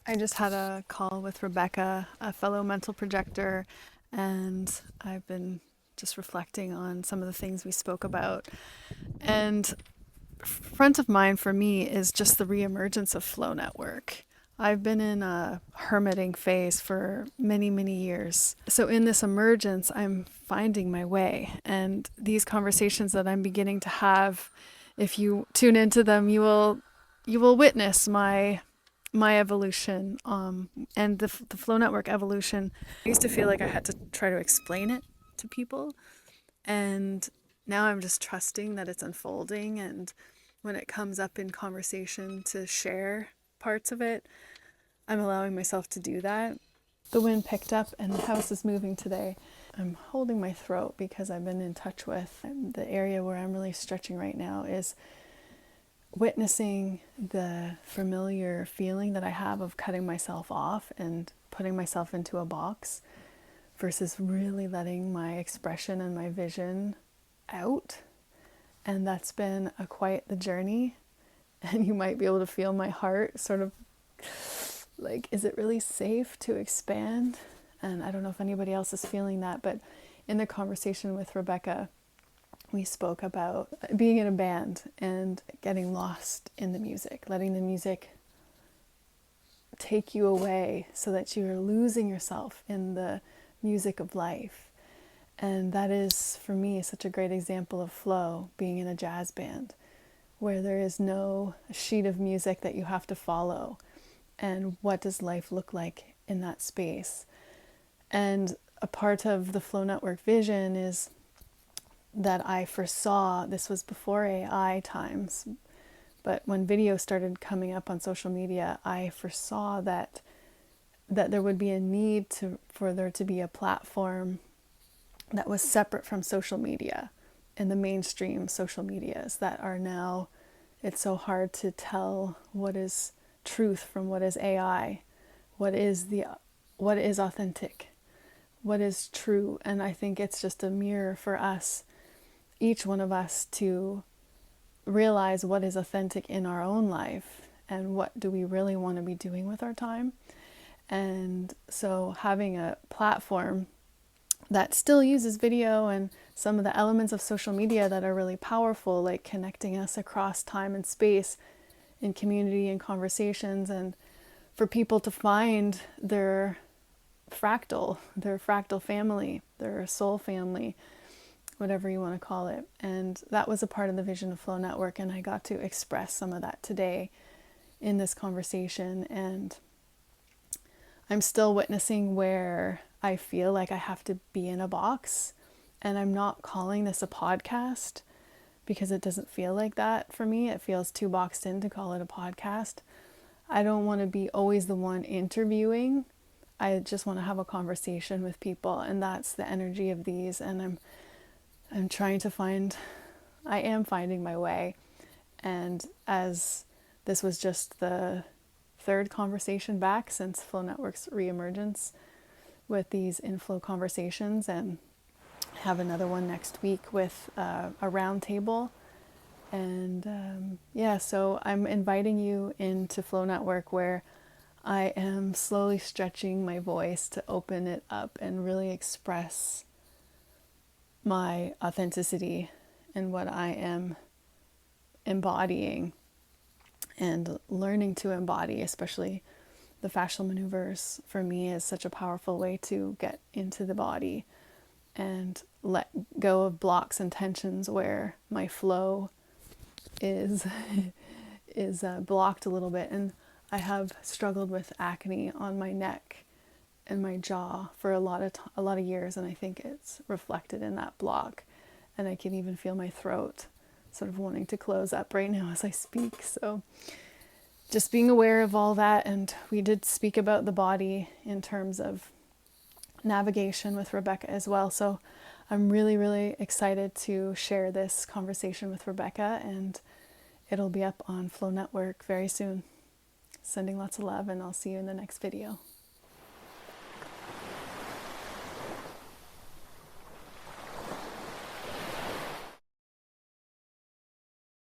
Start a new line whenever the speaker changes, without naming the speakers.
I just had a call with Rebecca, a fellow mental projector, and I've been just reflecting on some of the things we spoke about. And front of mind for me is just the re-emergence of flow network. I've been in a hermiting phase for many, many years. So in this emergence, I'm finding my way. And these conversations that I'm beginning to have, if you tune into them, you will witness my evolution and the flow network evolution. I used to feel like I had to try to explain it to people, and now I'm just trusting that it's unfolding, and when it comes up in conversation to share parts of it, I'm allowing myself to do that. The wind picked up and the house is moving today. I'm holding my throat because I've been in touch with the area where I'm really stretching right now is witnessing the familiar feeling that I have of cutting myself off and putting myself into a box versus really letting my expression and my vision out. And that's been quite the journey. And you might be able to feel my heart sort of like, is it really safe to expand? And I don't know if anybody else is feeling that, but in the conversation with Rebecca, we spoke about being in a band and getting lost in the music, letting the music take you away so that you're losing yourself in the music of life. And that is, for me, such a great example of flow, being in a jazz band, where there is no sheet of music that you have to follow. And what does life look like in that space? And a part of the Flow Network vision is that I foresaw, this was before AI times, but when video started coming up on social media, I foresaw that there would be a need for there to be a platform that was separate from social media and the mainstream social medias that are now, it's so hard to tell what is truth from what is AI, what is authentic, what is true. And I think it's just a mirror for us, each one of us, to realize what is authentic in our own life and what do we really want to be doing with our time. And so having a platform that still uses video and some of the elements of social media that are really powerful, like connecting us across time and space in community and conversations, and for people to find their fractal family, their soul family, whatever you want to call it. And that was a part of the vision of Flow Network, and I got to express some of that today in this conversation. And I'm still witnessing where I feel like I have to be in a box, and I'm not calling this a podcast because it doesn't feel like that for me. It feels too boxed in to call it a podcast. I don't want to be always the one interviewing. I just want to have a conversation with people, and that's the energy of these. And I'm trying to I am finding my way. And as this was just the third conversation back since Flow Network's Re-Emergence with these inflow conversations, and have another one next week with a round table. And so I'm inviting you into Flow Network, where I am slowly stretching my voice to open it up and really express my authenticity and what I am embodying and learning to embody. Especially the fascial maneuvers for me is such a powerful way to get into the body and let go of blocks and tensions where my flow is blocked a little bit. And I have struggled with acne on my neck and my jaw for a lot of years, and I think it's reflected in that block. And I can even feel my throat sort of wanting to close up right now as I speak. So just being aware of all that. And we did speak about the body in terms of navigation with Rebecca as well. So I'm really, really excited to share this conversation with Rebecca, and it'll be up on Flow Network very soon. Sending lots of love, and I'll see you in the next video.